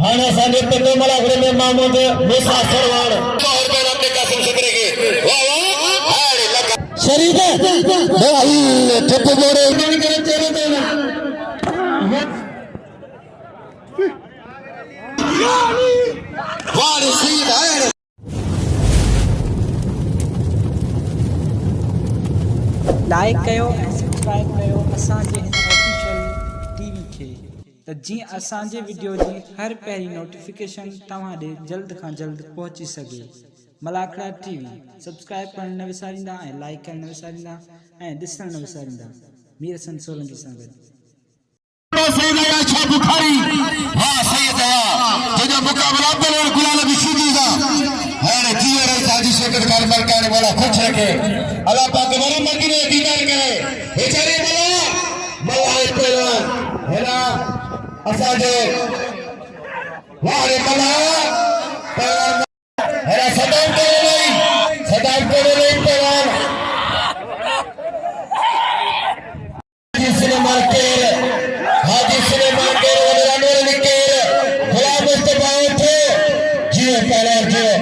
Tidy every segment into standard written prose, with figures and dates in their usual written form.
हाणे असांजे पिंड मलागुड़े में महमूद मूसा सरवाण अपने कासिम शुक्रे के वाह वाह शरीफ भाई ठप्पू बोरे करे तेरे देना वाह सीधा है लाइक कयो ऐं सब्सक्राइब कयो असांजे हिन ऑफिशियल टीवी खे त जीअं असांजे वीडियो जी हर पहिरीं नोटिफिकेशन तव्हां ॾे जल्द खां जल्द पहुची सघे। मलाखड़ा टीवी सब्सक्राइब करण न विसारींदा ऐं लाइक करण न विसारींदा ऐं ॾिसण न विसारींदा। मीर हसन सोलंकी सां गॾु बुखारी वाह सैयद तुझे मुकाबला बलोर गुलाल बिशीदी दा है जियो रे साजी शेखर खान मरकाने वाला खुश रखे अल्लाह पाक बड़ी मर्जी ने दीदार करे बेचारे मला पहलवान है ना असाजे वाह रे मला पहलवान है ना सदाम करे नहीं पहलवान जिसने मार के हाजी सुलेमान के वडरानोर निकेर गुलाम मुस्तफा उठे जियो पहलवान जियो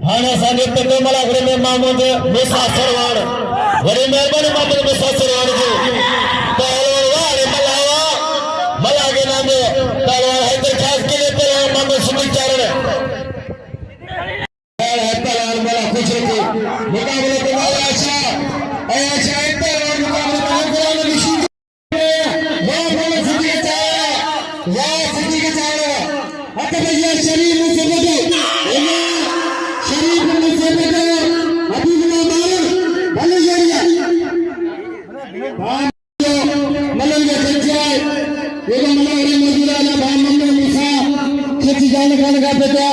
हाणे असांजे पिंड मलागुड़े में महमूद मूसा सरवाण वरी महिरबानी महमूद मूसा सरवाण जी पहलवान वारे मला के नाम पहलवान हैदर खास के लिए पहलवान मोहम्मद सुनील चारण पहलवान मला खुश रखे मुकाबले के वाला अच्छा पहलवान मुकाबले में गुलाम ऋषि वाह बोले सिद्दीक चारण वाह सिद्दीक चारण हट भैया शरीफ से बदो शरीफ से बदो अभी गुलाम भले जरिया मलन के संचाय ये मलागुड़े मौजूदा ना मोहम्मद मूसा खेती जाने का बेटा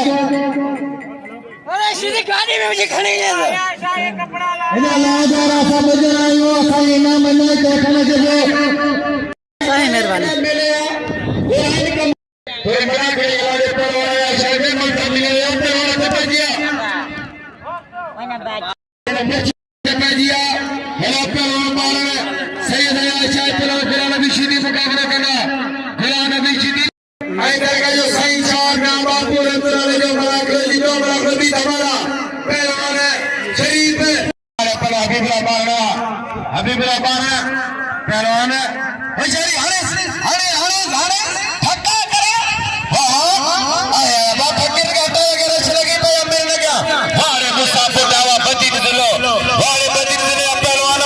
अरे सीधी गाड़ी में मुझे खड़ी है कपड़ा ला ला जरा सब जरा यो खाली ना मने तो खाने के जो सही मेहरबानी वो आने का तो मलागुड़े वाले पर आया शायद मत मिले यो पे वाला तो दिया वना बात पे दिया हेलो पे और मार सैयद है शायद पे गुलाम बिशीदी मुकाबला करना गुलाम बिशीदी आइंदा का जो सही चार नाम पूरे पुराने जो मलागुड़े जी तो मलागुड़े भी हमारा पहलवान है शरीफ पर हबीब रबाना पहलवान है शरीफ हरे धक्का करे आया बा फकीर का तो अगर चलेगी तो अब मेरे क्या वारे मुसाफिर दावा बदी दिलो वारे बदी दिले पहलवान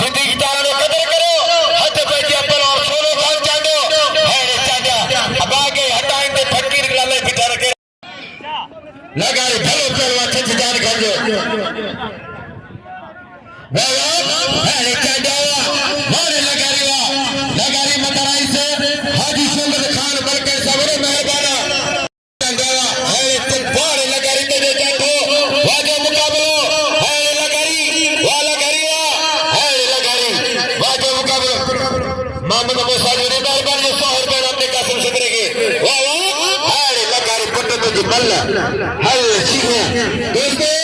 सिद्दीक चारण कदर करो हाथ पे दिया पहलवान सोलो खान चांदो है चांदा अब आगे हटाएं तो फकीर लाले बिठा रखे लगा रे भलो पहलवान छत जान खंजो अरे चांदा मारे लगारी मतराई से हाजी शंकर खान बरके सबरे मेहरबाना चांदा अरे तो बारे लगारी तो दे जातो वाजो मुकाबलो अरे लगारी वाजो मुकाबलो मोहम्मद मूसा जी दरबार जो शहर में अपने कासिम शुक्रे के वाह अरे लगारी पट्टे तो जी मल्ला हल सिंह दोस्तों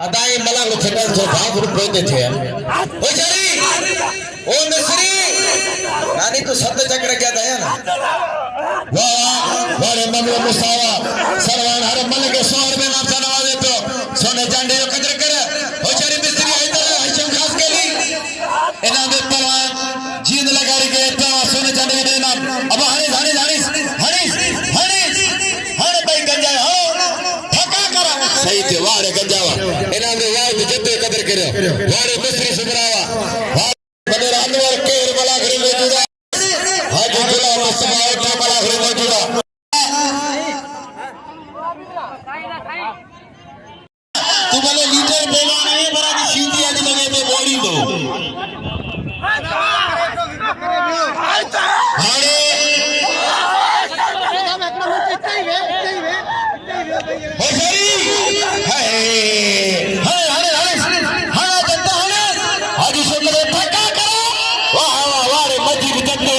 अदाई मलागुड़े छटन सो भाग रुपए थे ओ जरी ओ मिस्री नानी तो शब्द चक्र क्या था ना वाह वारे मन मुसावा सरवान हर मन के शहर में नाम नवाजे तो सोने नीचे वारे गंजावा इनाम रे वाह जते कदर करो वारे मिस्त्री सुबरावा बने रानवर केर बला घरे मौजूदा हाजी गुलाम मुस्तफा के बला घरे मौजूदा तू भले लीटर बोला नहीं बरा की सीधी आज लगे पे बॉडी दो हारे हो सही हाय हाय हाय हाय जनता हाय हाजी सुंदर ठका करो वाह वाह वाह रे मजीद जनता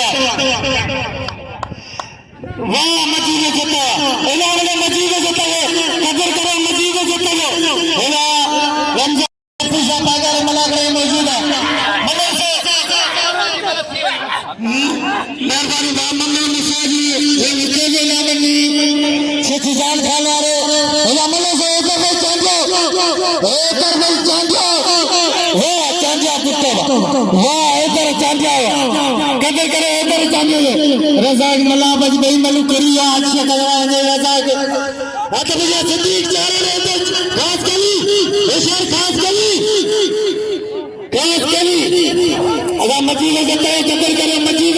वाह मजीद जनता इन्होंने मजीद जनता कदर करो मजीद जनता होगा रमजान पूजा बाजार मलागड़े मौजूद है मतलब से मेहरबानी दामन मुसाजी ये निके के नामनी शेख जान खान आ रहे होगा मतलब से एक में चांदिया हो चांदिया पुत्ता वाह एक चांदिया कदर करे एक चांदिया रजाक मला बज बेई मलू करिया अच्छा करवाएंगे रजाक आता मुझे सिद्दीक जा रहे हैं खास गली बेशर खास गली अगर मजीद कहता है कदर करे मजीद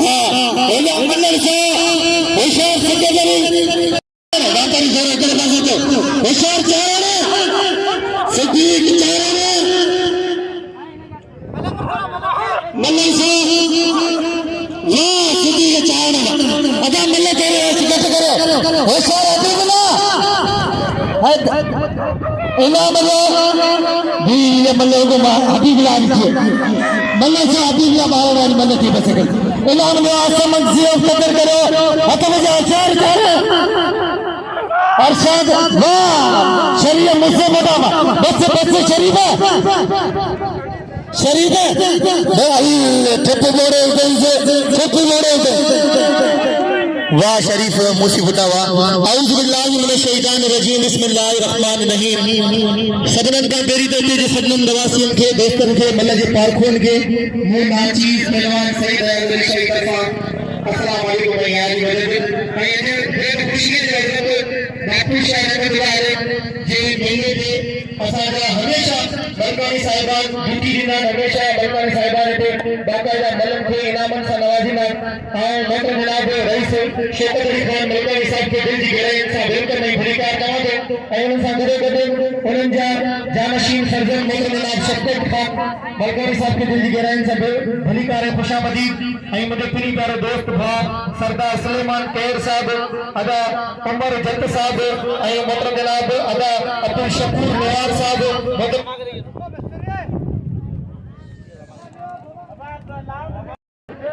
हाँ मंदिर से बेशर सिद्दीक गली वातारी जोर इधर बाजू तो बेशर चारे सिद्दीक चारे मंदिर से वाह सिद्दीक चारे अदा मल्ले करे शिकत करे होशियार अभी बना इनाम लो भी ये मल्ले को अभी बिला दीजिए मल्ले से अभी बिला बाहर वाली मल्ले की बस कर इनाम लो आसमान से कदर करो हतम जा चार कर अरशद वाह शरीय मुझसे बतावा बच्चे शरीफ है भाई ठप्पू मोड़े वाह शरीफ मुसीबता वाह औज़ु बिल्लाहि मिनश शैतानिर रजीम बिस्मिल्लाहिर रहमानिर रहीम सदनन का बेरी देते जो सदनन दवासियन के दोस्तन के मल्लाह जे पारखोन के मुंह नाचीज पहलवान सईद अब्दुल शरीफ तरफा अस्सलाम वालेकुम यार मदद मैं ये खुशी है बापू शाह ने बुलाए जे महीने में असाजा हमेशा बलकानी साहिबान ड्यूटी दिना हमेशा बलकानी साहिबान ते बाकायदा मलम के इनामन सा नवाजीना मोटर जनाब रईस शेखर अली खान बलकानी साहब के दिल जी गड़े इंसा बिल्कुल नहीं भरी का तमाम ऐन सा गडे उनन जा जानशीन सरजन मोटर जनाब शक्कर खान बलकानी साहब के दिल जी गड़े इंसा भली कार खुशामदी ऐ मदे पिनी प्यारे दोस्त भा सरदार सुलेमान केर साहब अदा उमर जट साहब ऐ मोटर जनाब अदा अब्दुल शकूर निवार साहब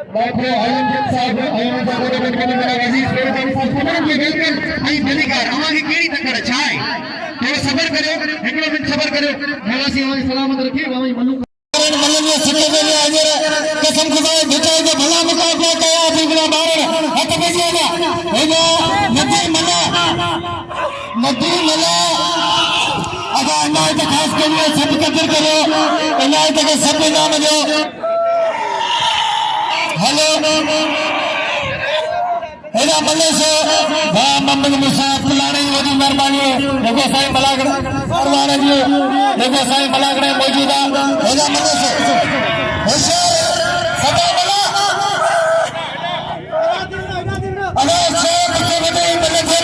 बापू आलमगीर साहब आयन साहब के मेरा अजीज मेहरबानी साहब को ये वेलकम आई बलिकार हमारी केड़ी तकड़ छाए थोड़ा सब्र करो एकड़ो मिनट सब्र करो मौलासी हमारी सलामत रखे हमारी मल्लू मल्लू ने सिक्के में हाजिर कसम खुदा बिचाए के भला मुकाबला कया अभी बिना बाहर हट बजिएगा हेलो नदी मला अगर इनायत खास के लिए सब कदर करो इनायत के सब नाम दो हेलो हेलो मल्ले से वाह मोहम्मद मुसा पुलाने जी मेहरबानी देखो साईं बलागड़ परवाना जी देखो साईं बलागड़ मौजूदा हेलो मल्ले से होशियार सदा बला अरे शेख के बेटे मल्ले के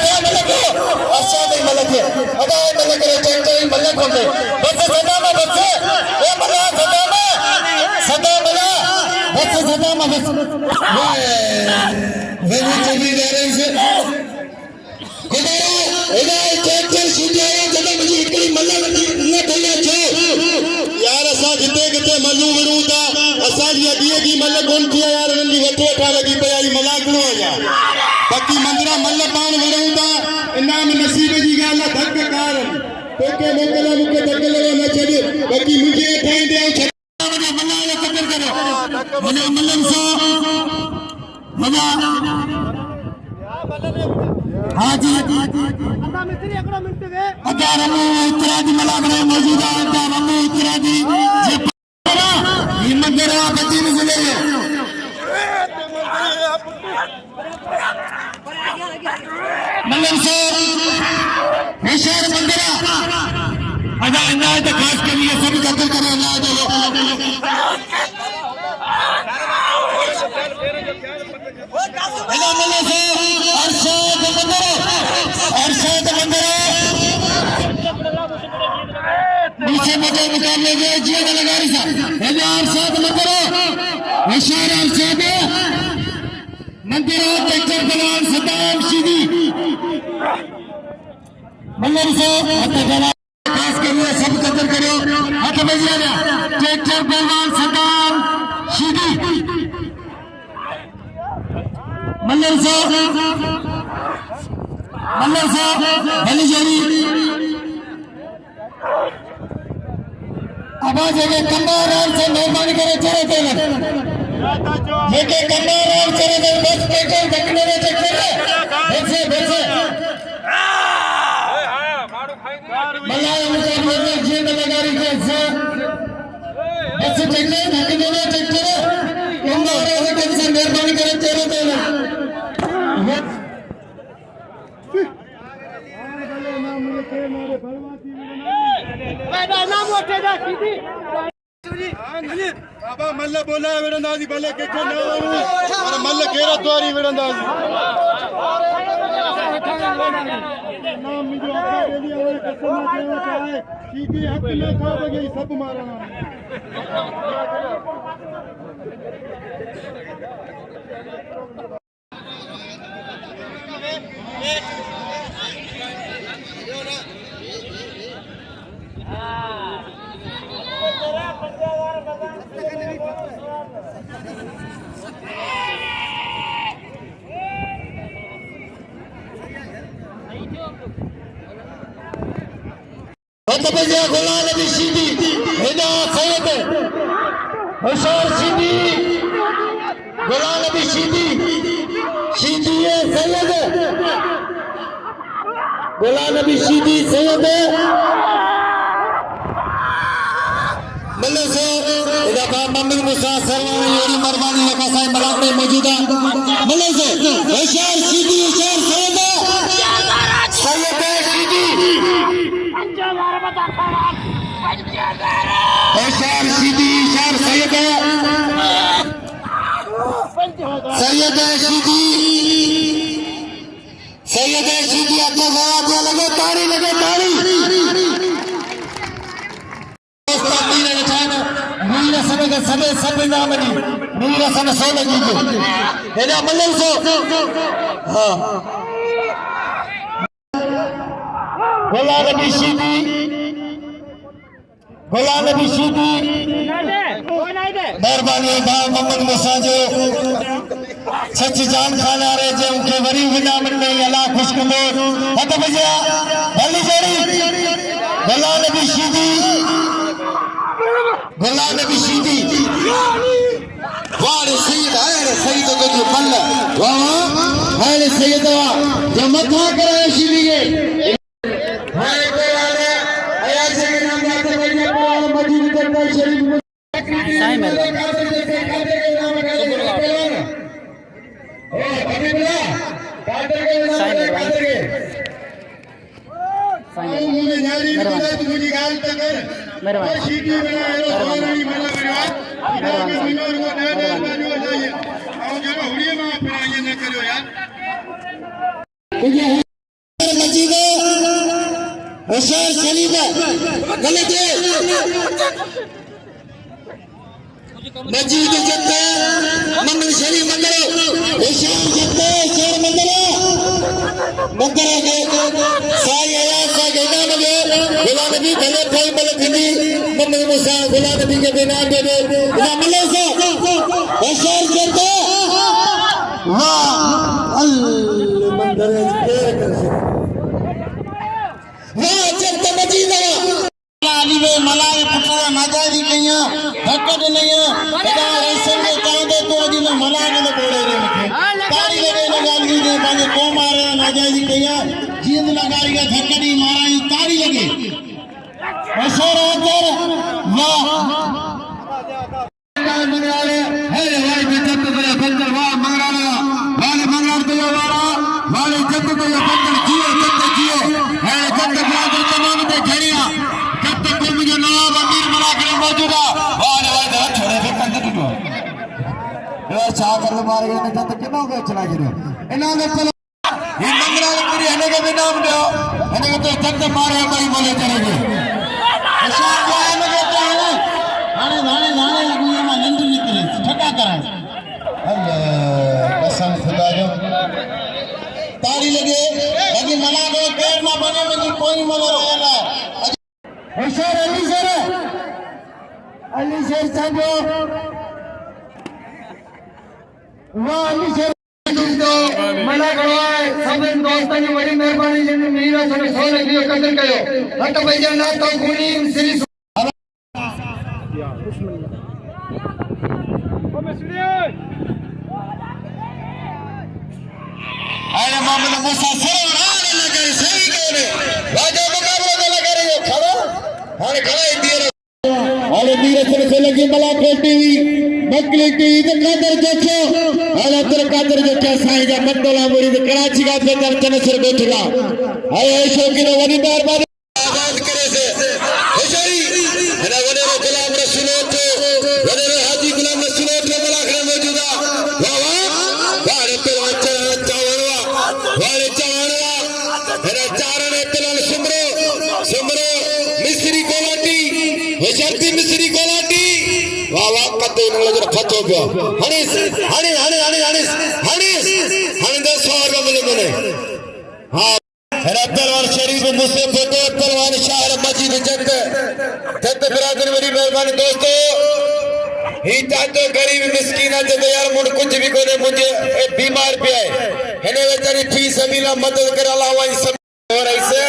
अच्छा नहीं मल्ले के अदा मल्ले के चंटे मल्ले को दे बस सदा में बच्चे ए मल्ले सदा में बस सदा में बस वे चली जा रही से गुजारो एदा चंटे सीधे जब मुझे इतनी मल्ले न भैया छे यार असा जिते किते मल्लू विरूदा असा जी दिए की मल्ले कोन किया यार नंदी वठे ठा लगी पे आई मलाकणो या बाकी मंदरा मल्ले पान विरूदा इनाम नसीब जी गाल धक कार तोके मोकला मुके धकले न छे बाकी मुझे ठाई दे मल्ला ने कदर करो मने मल्लम सा मजा हां जी अदा मिस्त्री एकड़ो मिनट वे अदा रमो इतरादी मलागड़े मौजूदा अदा रमो इतरादी जे हिम्मत करो बच्ची ने ले मल्लम साहब होशियार मंदिरा अदा इनायत खास के लिए सभी कत्ल करो अल्लाह दो अरशद मंदिरा नीचे मोटे मुकाबले गए जिया लगारी सा अरशद मंदिरा होशियार अरशद मंदिरा ट्रैक्टर बलान सदाम सीधी मल्लर से खास के लिए सब कदर करो हाथ में दिया गया ट्रैक्टर बलवान सदाम सीधी मल्लर से भली जारी आवाज है कमर से मेहरबानी करे चले चले लेके कमर चले गए बस ट्रैक्टर देखने में ट्रैक्टर भेजे मलाया मुझे जेब लगारी के से बस ट्रैक्टर देखने में ट्रैक्टर कमर से मेहरबानी करे चले चले बाबा मल्ल बोला है मेरा नाजी भले के ना और मल्ल केरा द्वारी मेरा नाजी नाम मुझे आखा दे दिया और कसम देना चाहे सीधी हक ना खा बगे सब मारा गुलाम नबी सीधी हिदा सैयद होशियार सीधी गुलाम नबी सीधी सीधी सैयद गुलाम नबी सीधी सैयद मल्ले से मोहम्मद मुसा सरवानी योरी मरवानी लका साहब मलाक में मौजूदा मल्ले से होशियार सीधी होशियार सैयद सीधी होशियार सीधी होशियार सैयद सीधी अच्छा जवाब लगे ताड़ी मीर समय के सब नाम नहीं मीर समय सो लगी जो है ना मल्ल सो हाँ गुलाम नबी सीधी मेहरबानी भाव मोहम्मद मुसा जो सच जान खाना रे जे उनके वरी विनामन में अल्लाह खुशकमोर हद बजा भली जोड़ी गुलाम नबी सीधी वारे सैयद आए सैयद को जो पल्ला वाह आए सैयद जो मथा करे सीधी के हाय को वाले आया से नाम याद करने को मजीद दरबार शरीफ साईं होशियार शरीफ गलत है मजीद जत्ता मंगल शरीफ मंगल होशियार जत्ता शेर मंगल के साई आया सा गेना लगे गुलाम नबी भले भाई मलखनी मंगल मुसा गुलाम नबी के बिना दे दे मंगल से होशियार जत्ता वाह अल्लाह मंगल के वाह जत्ता मजीद अली में मलाए पुत्र नाजादी कहिया धक्कड़ नहीं बता ऐसे में चांदे तो अली में मलाए ने बोले रे तारी लगे लगाली दे पाजे को मारे नाजादी कहिया जींद लगाई के धक्कड़ी माराई तारी लगे असर होकर वाह मंगराले है भाई बेटा तो बड़ा बंदर वाह मंगराले वाले मंगराल तो वाला वाले जब तो ये बंदर जियो मौजूद है वाले वाले छोड़े पे कंद टूटो ये चाह कर मार गए नहीं तो कितना के चला गिरो इना के चलो ये मंगला पूरी हने के भी नाम दो हने के तो जंग मारे भाई बोले चलेंगे निशान जाए में कहते हैं नाने नाने नाने लगूंगा मैं नंद निकले ठका करा अल्लाह कसम खुदा जो ताली लगे लेकिन मना दो पैर ना बने में कोई मना रहेगा होशियार अली शेर साहब वाह अली शेर मना करवाए सब दोस्तों की बड़ी मेहरबानी जिन मीरा सने सो लगी कदर कयो हट भैया ना तो गुनी श्री अरे मोहम्मद मूसा सरवाने लगे सही कह रहे राजा मुकाबला को लगा रहे हो खड़ा हां खड़ा इंडिया अरे मीरा सने सो लगी मलाको टीवी बकली टीवी ते कादर देखो अरे तेरे कादर देखो साईं जा मंडला मुरी ते कराची का पे चने सिर बैठला अरे शौकीन वडी मेहरबानी आजाद करे से होशियारी हना वने गुलाम रसूल तो वने हाजी गुलाम रसूल तो मलाखरे मौजूदा वाह वाह वारे पे चावड़वा वारे चावड़वा हना चारण तलाल सुमरो मिस्री कोलाटी होशियारती मिस्री कोलाटी वाह वाह कते न लग फतो गयो हनीस हनी दे 100 रुपए मिले हां रब्बल शरीफ मुझसे फोटो पहलवान शाह मजीद जत बिरादर मेरी मेहरबानी दोस्तों ही चाहते गरीब मिस्कीन है जब यार मुझ कुछ भी कोने मुझे बीमार पे आए हने बेचारी फीस अमीला मदद कर अलावा सब और ऐसे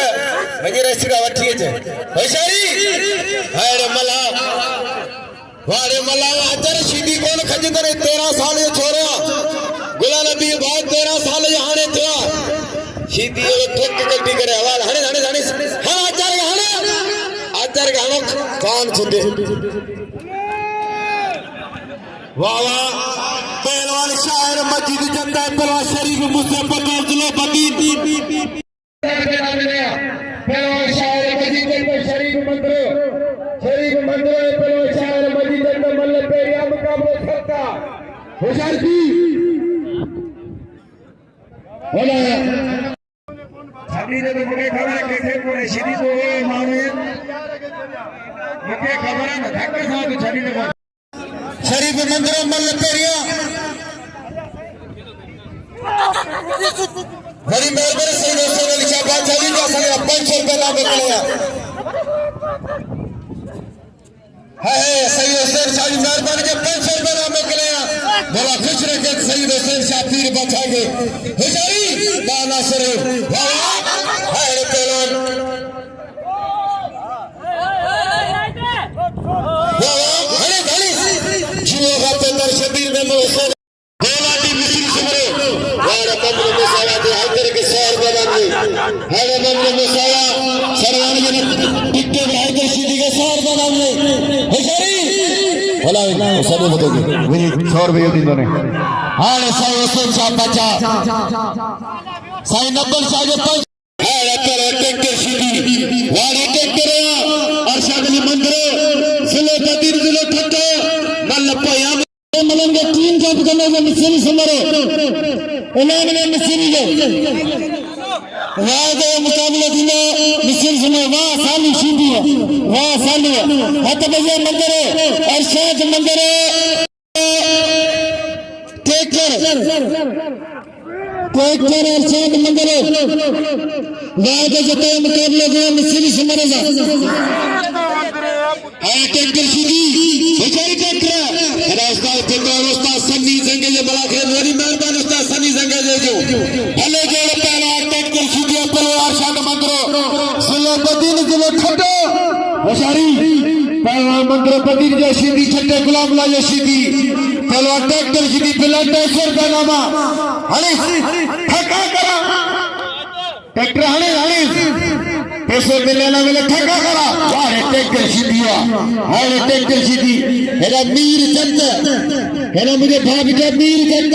मुझे रसीदा वठी है होशियारी अरे मला वारे मला अजर सीधी कौन खजंदर 13 साल जो छोरा गुला नबी बाद 13 साल हाने था सीधी ट्रक गलती करे हवाल हने हां आचार के हनो कान छुदे वाह वाह पहलवान शायर मस्जिद जनता पहलवान शरीफ मुस्तफा जिला बदीन पहलवान शायर मस्जिद जनता शरीफ मंदिर पहलवान शायर मस्जिद जनता मल्ल पेरिया मुकाबला करता होशियार जी होला छाबड़ी दे मुके खबर के पूरे श्री तो माने मुके खबर है धक्के साथ छाबड़ी दे शरीफ मंदिर मल्ल पेरिया बड़ी मेहरबानी से दोस्तों ने लिखा बात चली जा सके 500 रुपए ला निकले है सही हुसैन शाह मेहरबानी के 500 रुपए ला निकले बोला खुश रखे सही हुसैन शाह पीर बचाएंगे हुजैरी दाना सर वाह है पहलवान शबीर में मोहसन गोलाटी मिस्री सुमरे वार कमरे में साला दे हर के 100 रुपए मांगे हर कमरे में साला सरवान ने टिकटे हाइदर सीधी के 100 रुपए मांगे होशियारी बोला सब बताओगे वही 100 रुपए दिन दोने हां सही हुसैन साहब बचा सही नब्बल साहब पर हां पर टिकटे सीधी वार टिकटे अरशद अली मंदिर जिले बदीर जिले ठट्टे मल्लपया मलंगे 3 जब करने में मिस्री समरे उन्होंने मिस्री जो वाह दे मुकाबले दिले मिस्री समरे वाह साली सीधी है वाह साली हत बजे मंदिर अरशद मंदिर टेकर अरशद मंदिर वाह दे जते मुकाबले दिले मिस्री समरे टेकर सीधी बेचारी टेकर उस्ताद सन्नी जंगे जो बलाखे मेरी मेहरबानी उस्ताद सन्नी जंगे जो हले जोड़ पहला टेक्टर सीधी पलवार शान मंदिर जिले बदीन जिले ठट्टे होशियारी पहलवान मंदिर बदीन जो सीधी ठट्टे गुलाम ला जो सीधी पहलवान टेक्टर सीधी बिला 200 रुपए नामा हनी ठका करा टेक्टर हनी पैसे मिले ना मिले ठका करा वारे टेक्टर सीधी हारे टेक्टर सीधी हेरा मीर चंद हेरा मुझे भाग के मीर चंद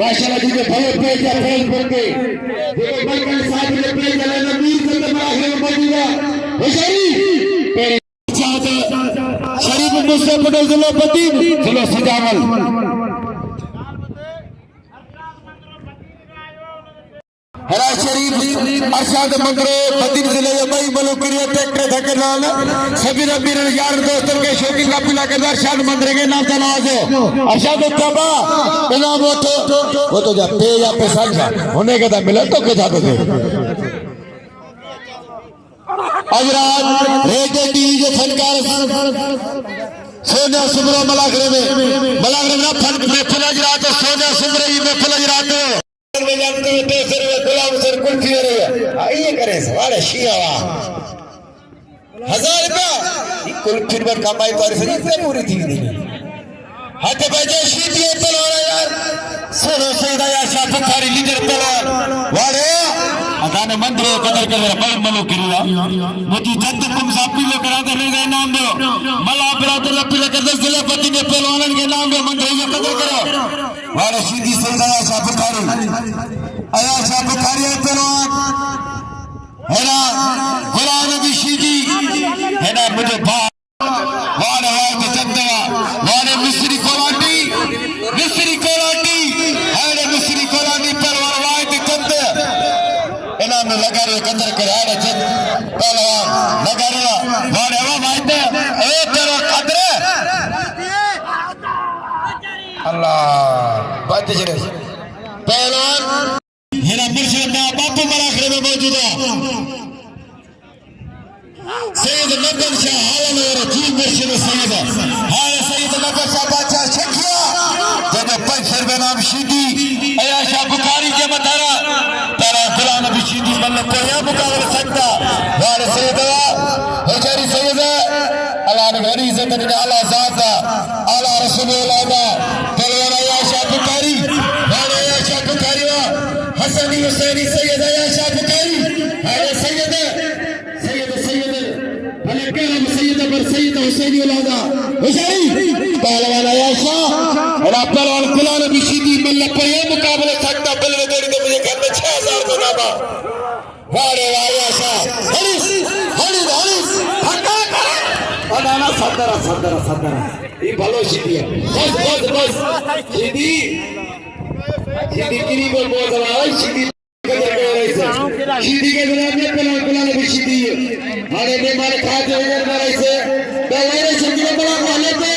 माशाल्लाह तुझे बहुत पेज का फैल करके देखो बलकन साहब ने पेज डाला मीर चंद माहिर मौजूदा होशियारी तेरी चाहत सदर जिला पति जिला सजावल हरा शरीफ अरशद मंगरो बदीन जिले मई मलुकरिया ट्रैक्टर धक्के नाल सभी रबीर यार दोस्तों के शौकीन का पिला के अरशद मंगरे के नाम तनाज अरशद तबा इनाम वो तो जा पे या पे संख्या होने के दा मिला तो के जाते थे अजरात रेटे डीजे फनकार सोनिया सुमरो मलागरे में ना फन में फन अजरात सोनिया सुमरे में फन अजरात में जानते हो तो फिर गुलाम सर कुल्फी हो रही है आइए करें सवाल शियावा 1000 रुपया कुल्फी पर कमाई तो ऐसे नहीं पूरी थी हाथ बजे शीती तलवार यार सोनो सैदा या शाह बुखारी लीडर तलवार वारे अदाने मंदिर कदर कर बल मलो किरिया मोती जद तुम सापी लो करा दे ले नाम दो मला बरादर लपी कर दे जिला पति ने पहलवान के नाम दो मंदिर ये कदर करो वारे शीती सैदा या शाह बुखारी आया शाह बुखारी पहलवान हेना गुलाम नबी शीदी हेना मुझे वारे वारे चंदवा वारे मिस्री कोलाटी हेने मिस्री कोलाटी पहलवान वारे चंदे इना में लगा रे कंदर करे आड़े चंद पहलवान लगा रे वारे वा माइते ए तेरा कदरे अल्लाह बात जरे पहलवान हेना मुर्शिद बापू मराखरे में मौजूद है सैयद नदर शाह हालन चीफ मुर्शिद सैयद हाल सैयद नदर शाह बादशाह शकिया जब पंचर में नाम शीदी अया शाह बुखारी के मतारा तारा गुलाम नबी शीदी मतलब कोई मुकाबला सकता वाले सैयद हजारी सैयद अल्लाह ने घरी इज्जत ने अल्लाह जाता अल्लाह रसूलुल्लाह दा पहलवान अया शाह बुखारी वाले अया शाह बुखारी हसनी हुसैनी सैयद अया शाह बुखारी हाल सैयद सैयद हुसैनी औलादा हुसैनी पहलवान आयाशा और आप पहलवान गुलाम नबी शीदी मतलब पर ये मुकाबला सकता बिल में देरी मुझे घर में 6000 को नामा वारे आयाशा हरीस हटा कर अदाना सदरा ये भलो शीदी है बस शीदी किरी को बहुत है शीदी शीदी के गुलाम ने गुलाम नबी शीदी अरे ने मारे खाते उधर मारे से पहले शीदी के बड़ा माले थे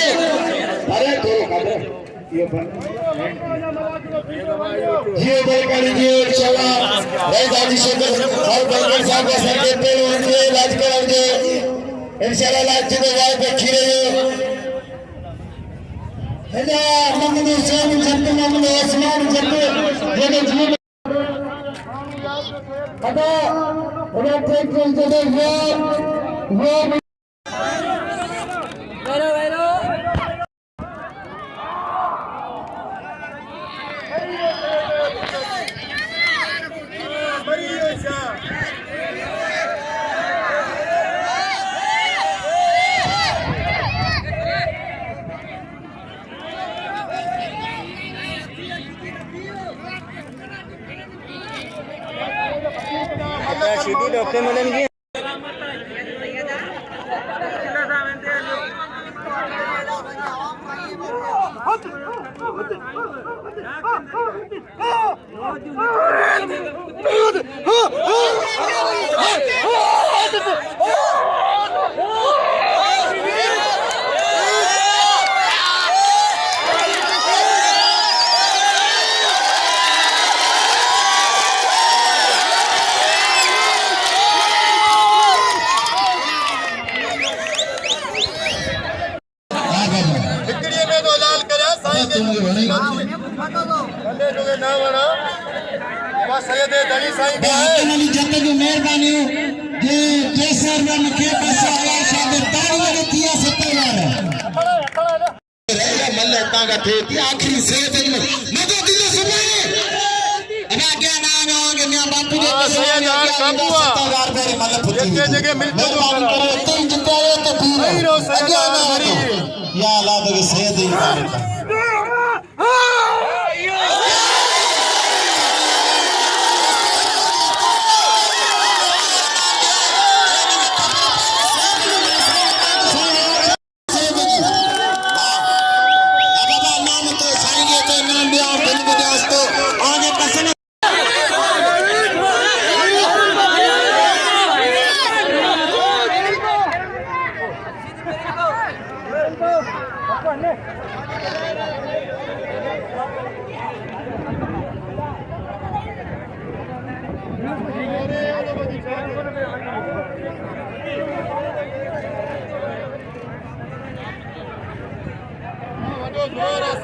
अरे थोड़ा कादर ये बलकारी जी इंशाल्लाह राजाजी शेखर और बलकर साहब का सर के पे उनके इलाज कराएंगे इंशाल्लाह इलाज के बाद देखी रहे है ना मोहम्मद हुसैन जब मोहम्मद उस्मान जब ये जीवन ada udah tracking jadi वो सीधी डॉक्टर मिलेंगे मेहरबानी आखिरी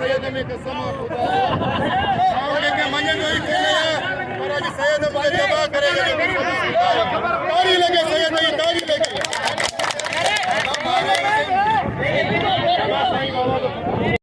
सैयद में कसम खुदा के मञंदो ही कोन्हे पर अॼु सैयद मुझे तबाह करेगा तारी लगे